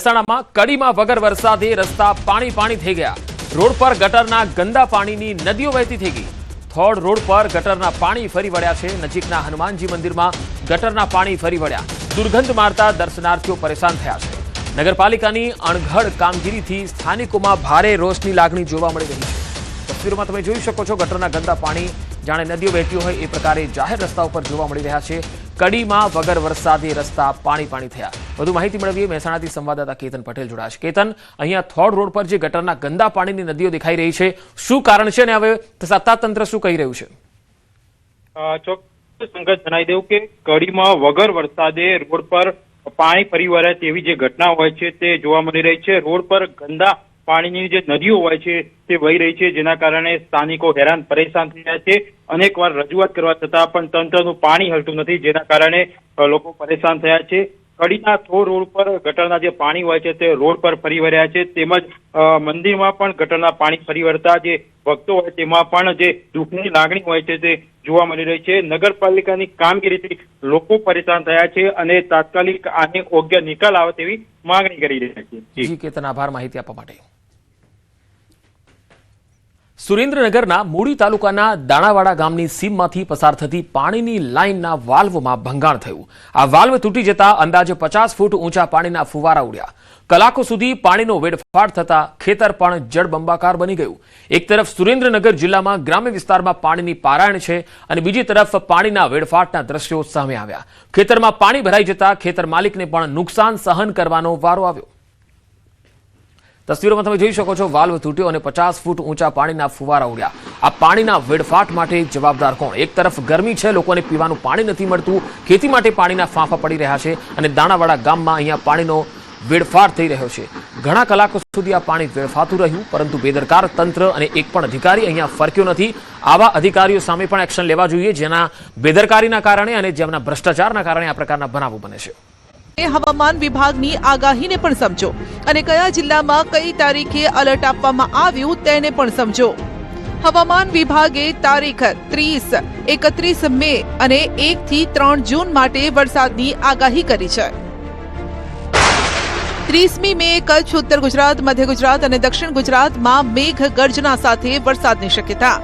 મહેસાણામાં કડીમાં વગર વરસાદે રસ્તા પાણી થઈ ગયા। રોડ પર ગટરના ગંદા પાણીની નદીઓ વહેતી થઈ ગઈ। થોડ રોડ પર ગટરના પાણી ફરી વળ્યા છે। નજીકના હનુમાનજી મંદિરમાં ગટરના પાણી ફરી વળ્યા। દુર્ગંધ મારતા દર્શનાર્થીઓ પરેશાન થયા છે। નગરપાલિકાની અણઘડ કામગીરીથી સ્થાનિકોમાં ભારે રોષની લાગણી જોવા મળી રહી છે। તસવીરોમાં તમે જોઈ શકો છો, ગટરના ગંદા પાણી જાણે નદીઓ વહેતી હોય એ પ્રકારે જાહેર રસ્તાઓ પર જોવા મળી રહ્યા છે। કડીમાં વગર વરસાદે રસ્તા પાણી થયા। વધુ માહિતી મેળવીએ મહેસાણાથી સંવાદદાતા કેતન પટેલ જોડાયા છે। કેતન, અહીંયા થોડ રોડ પર જે ગટરના ગંદા પાણીની નદીઓ દેખાઈ રહી છે, શું કારણ છે અને હવે સત્તાતંત્ર શું કહી રહ્યું છે? ચોક્કસ સંગત જણાવી દઉં કે કડીમાં વગર વરસાદે રોડ પર પાણી ફરી વળ્યા તેવી જે ઘટના હોય છે તે જોવા મળી રહી છે। રોડ પર ગંદા પાણીની જે નદીઓ હોય છે તે વહી રહી છે, જેના કારણે સ્થાનિકો હેરાન પરેશાન થયા છે। અનેકવાર રજૂઆત કરવા છતાં પણ તંત્રનું પાણી હલતું નથી, જેના કારણે લોકો પરેશાન થયા છે। કડીના થોડ રોડ પર ગટરના જે પાણી હોય છે તે રોડ પર ફરી વળ્યા છે, તેમજ મંદિરમાં પણ ગટરના પાણી ફરી વળતા જે ભક્તો હોય તેમાં પણ જે દુઃખની લાગણી હોય છે તે જોવા મળી રહી છે। નગરપાલિકાની કામગીરીથી લોકો પરેશાન થયા છે અને તાત્કાલિક આને યોગ્ય નિકાલ આવે તેવી માંગણી કરી રહ્યા છે। જી કેતન, આભાર માહિતી આપવા માટે। સુરેન્દ્રનગરના મૂળી તાલુકાના દાણાવાડા ગામની સીમમાંથી પસાર થતી પાણીની લાઇનના વાલ્વમાં ભંગાણ થયું। આ વાલ્વ તૂટી જતા અંદાજે 50 ફૂટ ઊંચા પાણીના ફુવારા ઉડ્યા। કલાકો સુધી પાણીનો વેડફાટ થતા ખેતર પણ જળબંબાકાર બની ગયું। એક તરફ સુરેન્દ્રનગર જિલ્લામાં ગ્રામ્ય વિસ્તારમાં પાણીની પારાયણ છે અને બીજી તરફ પાણીના વેડફાટના દ્રશ્યો સામે આવ્યા। ખેતરમાં પાણી ભરાઈ જતા ખેતર માલિકને પણ નુકસાન સહન કરવાનો વારો આવ્યો। તસવીરોમાં તમે જોઈ શકો છો, વાલ્વ તૂટ્યો અને 50 ફૂટ ઊંચા પાણીના ફુવારા ઉડ્યા। આ પાણીના વેડફાટ માટે જવાબદાર કોણ? એક તરફ ગરમી છે, લોકોને પીવાનું પાણી નથી મળતું, ખેતી માટે પાણીના ફાંફા પડી રહ્યા છે અને દાણાવાડા ગામમાં અહીંયા પાણીનો વેડફાટ થઈ રહ્યો છે। ઘણા કલાકો સુધી આ પાણી વેડફાતું રહ્યું, પરંતુ બેદરકાર તંત્ર અને એક પણ અધિકારી અહીંયા ફરક્યો નથી। આવા અધિકારીઓ સામે પણ એક્શન લેવા જોઈએ, જેના બેદરકારીના કારણે અને જેમના ભ્રષ્ટાચારના કારણે આ પ્રકારના બનાવો બને છે। હવામાન વિભાગની આગાહીને પણ સમજો અને કયા જિલ્લામાં કઈ તારીખે એલર્ટ આપવામાં આવ્યું તેને પણ સમજો। હવામાન વિભાગે તારીખ 30, 31 મે અને 1 થી 3 જૂન માટે વરસાદની આગાહી કરી છે। 30મી મે કચ્છ, ઉત્તર ગુજરાત, મધ્ય ગુજરાત અને દક્ષિણ ગુજરાતમાં મેઘ ગર્જના સાથે વરસાદની શક્યતા।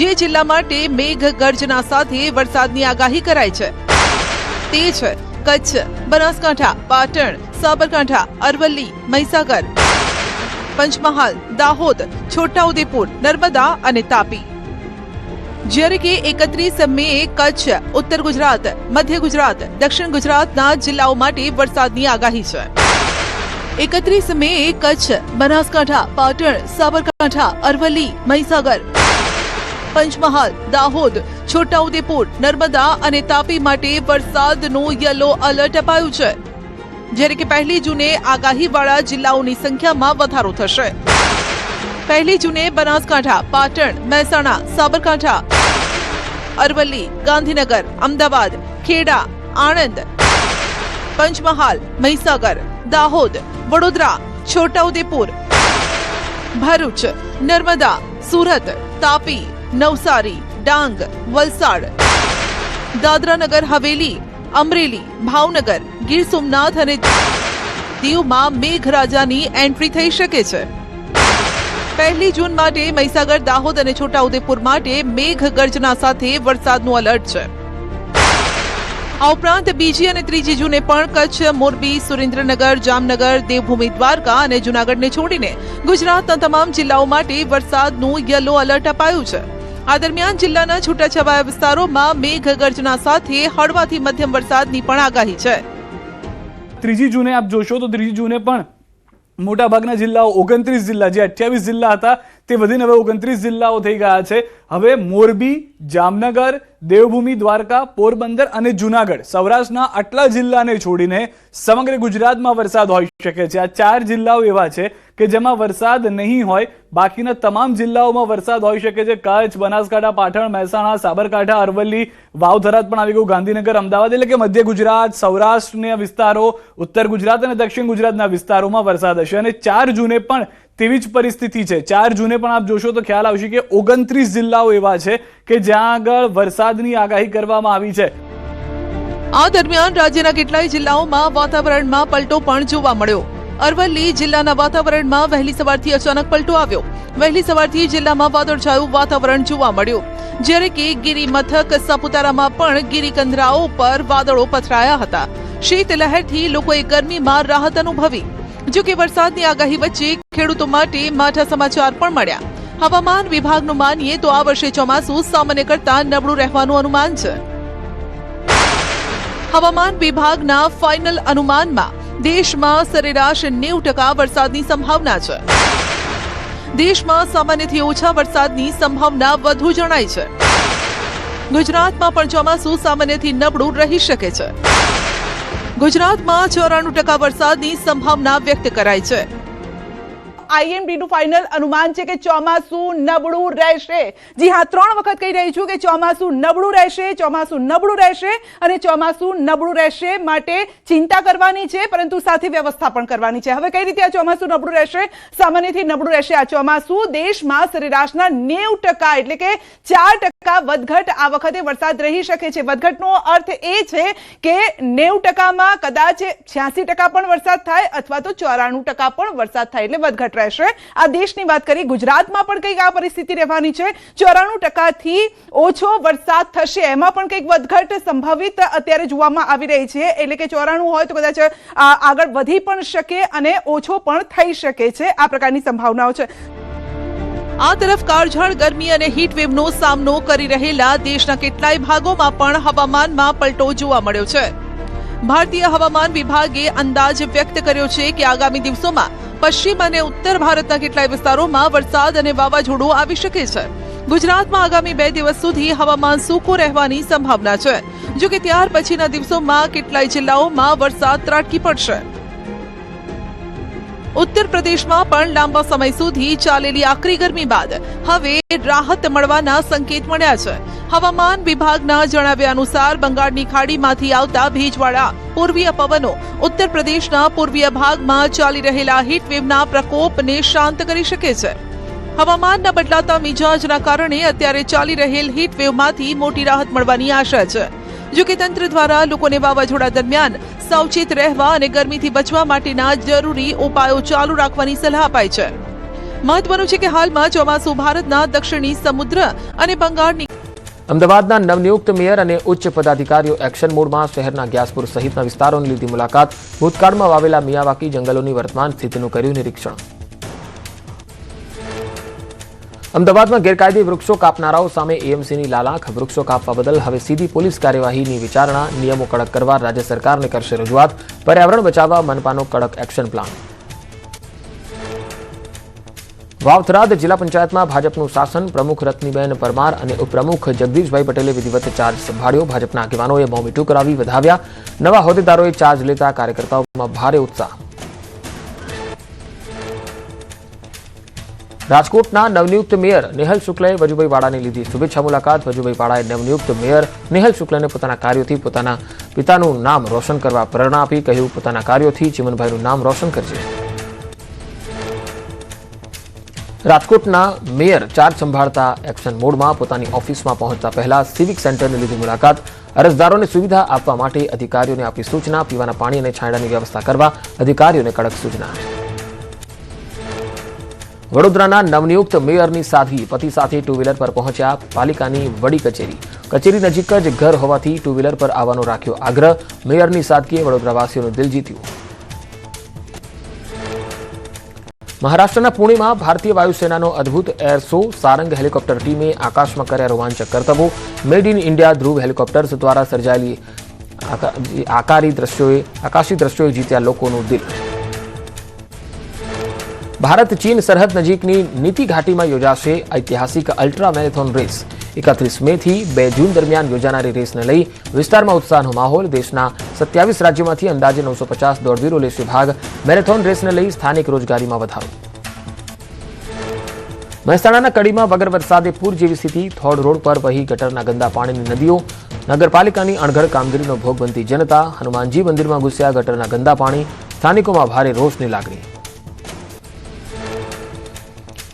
જે જિલ્લા માટે મેઘ ગર્જના સાથે વરસાદની આગાહી કરાઈ છે તે છે કચ્છ, બનાસકાંઠા, પાટણ, સાબરકાંઠા, અરવલ્લી, મહીસાગર, પંચમહાલ, દાહોદ, છોટાઉદેપુર, નર્મદા અને તાપી। જ્યારે કે 31 મે કચ્છ, ઉત્તર ગુજરાત, મધ્ય ગુજરાત, દક્ષિણ ગુજરાતના જિલ્લાઓ માટે વરસાદની આગાહી છે। 31 મે કચ્છ, બનાસકાંઠા, પાટણ, સાબરકાંઠા, અરવલ્લી, મહીસાગર, પંચમહાલ, દાહોદ, છોટાઉદેપુર, નર્મદા અને તાપી માટે વરસાદનું યલો એલર્ટ અપાયું છે। જ્યારે કે 1 જૂને આગાહીવાળા જિલ્લાઓની સંખ્યામાં વધારો થશે। 1 જૂને બનાસકાંઠા, પાટણ, મહેસાણા, સાબરકાંઠા, અરવલ્લી, ગાંધીનગર, અમદાવાદ, ખેડા, આણંદ, પંચમહાલ, મહીસાગર, દાહોદ, વડોદરા, છોટાઉદેપુર, ભરૂચ, નર્મદા, સુરત, તાપી, નવસારી, ડાંગ, વલસાડ, દાદરાનગર હવેલી, અમરેલી, ભાવનગર, ગીર સોમનાથ અને દીવમાં મેઘરાજાની એન્ટ્રી થઈ શકે છે। 1 જૂન માટે મહીસાગર, દાહોદ અને છોટાઉદેપુર માટે મેઘ ગર્જના સાથે વરસાદનું એલર્ટ છે। આ ઉપરાંત 2જી અને 3જી જૂને પણ કચ્છ, મોરબી, સુરેન્દ્રનગર, જામનગર, દેવભૂમિ, દ્વારકા અને જૂનાગઢને છોડીને ગુજરાતના તમામ જિલ્લાઓ માટે વરસાદનું યલો એલર્ટ અપાયું છે। આ દરમિયાન જિલ્લાના છૂટાછવાયા વિસ્તારોમાં મેઘ ગર્જના સાથે હળવાથી મધ્યમ વરસાદની પણ આગાહી છે। 3જી જૂને આપ જોશો તો 3જી જૂને પણ મોટાભાગના જિલ્લાઓ 29 જિલ્લા, જે 28 જિલ્લા હતા તે વધીને હવે 29 જિલ્લાઓ થઈ ગયા છે। હવે મોરબી, જામનગર, દેવભૂમિ, દ્વારકા, પોરબંદર અને જૂનાગઢ, સૌરાષ્ટ્રના આટલા જિલ્લાને છોડીને સમગ્ર ગુજરાતમાં વરસાદ હોઈ શકે છે। આ 4 જિલ્લાઓ એવા છે કે જેમાં વરસાદ નહીં હોય, બાકીના તમામ જિલ્લાઓમાં વરસાદ હોઈ શકે છે। કચ્છ, બનાસકાંઠા, પાટણ, મહેસાણા, સાબરકાંઠા, અરવલ્લી, વાવ-થરાદ પણ આવી ગયું, ગાંધીનગર, અમદાવાદ, એટલે કે મધ્ય ગુજરાત, સૌરાષ્ટ્રના વિસ્તારો, ઉત્તર ગુજરાત અને દક્ષિણ ગુજરાતના વિસ્તારોમાં વરસાદ હશે। અને 4 જૂને પણ તેવી જ પરિસ્થિતિ છે। 4 જૂને પણ આપ જોશો તો ખ્યાલ આવશે કે 29 જિલ્લાઓ એવા છે કે જ્યાં આગળ વરસાદની આગાહી કરવામાં આવી છે। આ દરમિયાન રાજ્યના કેટલાય જિલ્લાઓમાં વાતાવરણમાં પલટો પણ જોવા મળ્યો। અરવલ્લી જિલ્લાના વાતાવરણમાં વહેલી સવારથી અચાનક પલટો આવ્યો. વહેલી સવારથી જિલ્લામાં વાદળછાયું વાતાવરણ જોવા મળ્યું, જ્યારે કે ગિરી મથક સાપુતારામાં પણ ગિરિકંદરાઓ પર વાદળો પથરાયા હતા. શીતલહેરથી લોકોએ ગરમીમાં રાહત અનુભવી. જો કે વરસાદની આગાહી વચ્ચે ખેડૂતો માટે માઠા સમાચાર પણ મળ્યા. હવામાન વિભાગનું માનીએ તો આ વર્ષે ચોમાસું સામાન્ય કરતાં નબળું રહેવાનું અનુમાન છે. હવામાન વિભાગના ફાઇનલ અનુમાનમાં દેશમાં સરેરાશ 90% વરસાદની સંભાવના છે. દેશમાં સામાન્યથી ઓછા વરસાદની સંભાવના વધુ જણાય છે. ગુજરાતમાં પણ ચોમાસું સામાન્યથી નબળું રહી શકે છે. ગુજરાતમાં 94% વરસાદની સંભાવના વ્યક્ત કરાઈ છે. આઈએમડીનું ફાઇનલ અનુમાન છે કે ચોમાસું નબળું રહેશે. જી હા, 3 વખત કહી રહી છું કે ચોમાસું નબળું રહેશે, ચોમાસું નબળું રહેશે અને ચોમાસું નબળું રહેશે. માટે ચિંતા કરવાની છે, પરંતુ સાથે વ્યવસ્થા પણ કરવાની છે. હવે કઈ રીતે આ ચોમાસું નબળું રહેશે? સામાન્યથી નબળું રહેશે આ ચોમાસું. દેશમાં સરેરાશના 90% એટલે કે 4% વધઘટ આ વખતે વરસાદ રહી શકે છે. વધઘટનો અર્થ એ છે કે 90%માં કદાચ 86% પણ વરસાદ થાય અથવા તો 94% પણ વરસાદ થાય, એટલે વધઘટ રહેશે. આ દેશની વાત કરી. ગુજરાતમાં પણ કંઈક આ પરિસ્થિતિ રહેવાની છે. 94% થી ઓછો વરસાદ થશે, એમાં પણ કંઈક વધઘટ સંભવિત અત્યારે જોવામાં આવી રહી છે. એટલે કે 94 હોય તો કદાચ આગળ વધી પણ શકે અને ઓછો પણ થઈ શકે છે. આ પ્રકારની સંભાવનાઓ છે. આ તરફ કાળઝાળ ગરમી અને હીટવેવનો સામનો કરી રહેલા દેશના કેટલાય ભાગોમાં પણ હવામાનમાં પલટો જોવા મળ્યો છે. ભારતીય હવામાન વિભાગે અંદાજ વ્યક્ત કર્યો છે કે આગામી દિવસોમાં પશ્ચિમ અને ઉત્તર ભારતના કેટલાય વિસ્તારોમાં વરસાદ અને વાવાઝોડું આવી શકે છે. ગુજરાતમાં આગામી 2 દિવસ સુધી હવામાન સૂકું રહેવાની સંભાવના છે. જો કે ત્યાર પછીના દિવસોમાં કેટલાય જિલ્લાઓમાં વરસાદ ત્રાટકી પડશે. ઉત્તર પ્રદેશમાં પણ લાંબા સમય સુધી ચાલેલી આકરી ગરમી બાદ હવે રાહત મળવાના સંકેત મળ્યા છે. હવામાન વિભાગના જણાવ્યા અનુસાર બંગાળની ખાડીમાંથી આવતા ભેજવાળા પૂર્વીય પવનો ઉત્તર પ્રદેશના પૂર્વીય ભાગમાં ચાલી રહેલા હીટવેવના પ્રકોપને શાંત કરી શકે છે. હવામાનના બદલાતા મિજાજના કારણે અત્યારે ચાલી રહેલ હીટવેવમાંથી મોટી રાહત મળવાની આશા છે. જો કે તંત્ર દ્વારા લોકોને વાવાઝોડા દરમિયાન સાવચેત રહેવા અને ગરમીથી બચવા માટેના જરૂરી ઉપાયો ચાલુ રાખવાની સલાહ અપાઈ છે. મહત્વનું છે કે હાલમાં ચોમાસું ભારતના દક્ષિણી સમુદ્ર અને બંગાળની અમદાવાદના નવનિયુક્ત મેયર અને ઉચ્ચ પદાધિકારીઓ એક્શન મોડમાં શહેરના ગ્યાસપુર સહિતના વિસ્તારોની લીધી મુલાકાત. ભૂતકાળમાં વાવેલા મિયાવાકી જંગલોની વર્તમાન સ્થિતિનું કર્યું નિરીક્ષણ. અમદાવાદમાં ગેરકાયદે વૃક્ષો કાપનારાઓ સામે એએમસીની લાલાખ. વૃક્ષો કાપવા બદલ હવે સીધી પોલીસ કાર્યવાહીની વિચારણા. નિયમો કડક કરવા રાજ્ય સરકારને કરશે રજૂઆત. પર્યાવરણ બચાવવા મનપાનો કડક એક્શન પ્લાન. વાવથરાદ જિલ્લા પંચાયતમાં ભાજપનું શાસન. પ્રમુખ રત્નીબેન પરમાર અને ઉપપ્રમુખ જગદીશભાઈ પટેલે વિધિવત ચાર્જ સંભાળ્યો. ભાજપના આગેવાનોએ મોં મીઠું કરાવી વધાવ્યા. નવા હોદ્દેદારોએ ચાર્જ લેતા કાર્યકર્તાઓમાં ભારે ઉત્સાહ. રાજકોટના નવનિયુક્ત મેયર નેહલ શુક્લએ વજુભાઈ વાળાની લીધી શુભેચ્છા મુલાકાત. વજુભાઈ વાળાએ નવનિયુક્ત મેયર નેહલ શુક્લને પોતાના કાર્યોથી પોતાના પિતાનું નામ રોશન કરવા પ્રેરણા આપી. કહ્યું, પોતાના કાર્યોથી ચિમનભાઈનું નામ રોશન કરજે. રાજકોટના મેયર ચાર્જ સંભાળતા એક્શન મોડમાં પોતાની ઓફિસમાં પહોંચતા પહેલા સિવિક સેન્ટરની લીધી મુલાકાત. અરજદારોને સુવિધા આપવા માટે અધિકારીઓને આપી સૂચના. પીવાના પાણી અને છાંયડાની વ્યવસ્થા કરવા અધિકારીઓને કડક સૂચના. વડોદરાના નવનિયુક્ત મેયરની સાધ્વી પતિ સાથે ટુ વ્હીલર પર પહોંચ્યા પાલિકાની વડી કચેરી. કચેરી નજીક જ ઘર હોવાથી ટુ વ્હીલર પર આવવાનો રાખ્યો આગ્રહ. મેયરની સાદગીએ વડોદરાવાસીઓનું દિલ જીત્યું. મહારાષ્ટ્રના પુણેમાં ભારતીય વાયુસેનાનો અદ્ભુત એર શો. સારંગ હેલિકોપ્ટર ટીમે આકાશમાં કર્યા રોમાંચક કરતબો. Made in India Dhruv helicopters દ્વારા સર્જાયેલી આકાશી દ્રશ્યોએ જીત્યા લોકોનું દિલ. ભારત ચીન સરહદ નજીકની નીતિ ઘાટીમાં યોજાશે ઐતિહાસિક અલ્ટ્રા મેરેથોન રેસ. 31 મેથી 2 જૂન દરમિયાન યોજાનારી રેસને લઈ વિસ્તારમાં ઉત્સાહનો માહોલ. દેશના 27 રાજ્યોમાંથી અંદાજે 950 દોડવીરો લેશે ભાગ. મેરેથોન રેસને લઈ સ્થાનિક રોજગારીમાં વધારો. મહેસાણાના કડીમાં વગર વરસાદે પૂર જેવી સ્થિતિ. થોડ રોડ પર વહી ગટરના ગંદા પાણીની નદીઓ. નગરપાલિકાની અણઘડ કામગીરીનો ભોગ બનતી જનતા. હનુમાનજી મંદિરમાં ઘૂસ્યા ગટરના ગંદા પાણી. સ્થાનિકોમાં ભારે રોષની લાગણી.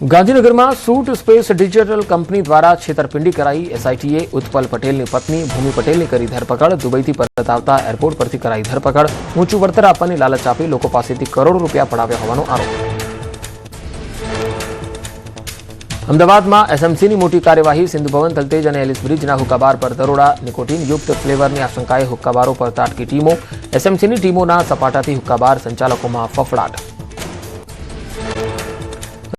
ગાંધીનગરમાં શૂટ સ્પેસ ડિજિટલ કંપની દ્વારા છેતરપિંડી કરાઈ. એસઆઈટીએ ઉત્પલ પટેલની પત્ની ભૂમિ પટેલની કરી ધરપકડ. દુબઈથી પરત આવતા એરપોર્ટ પરથી કરાઈ ધરપકડ. ઊંચું વળતર આપવાની લાલચ આપી લોકો પાસેથી કરોડો રૂપિયા પડાવ્યા હોવાનો આરોપ. અમદાવાદમાં એસએમસીની મોટી કાર્યવાહી. સિંધુ ભવન, તલતેજ અને એલિસ બ્રિજના હુક્કાબાર પર દરોડા. નિકોટીન યુક્ત ફ્લેવરની આશંકાએ હુક્કાબારો પર તાટકી ટીમો. એસએમસીની ટીમોના સપાટાથી હુક્કાબાર સંચાલકોમાં ફફડાટ.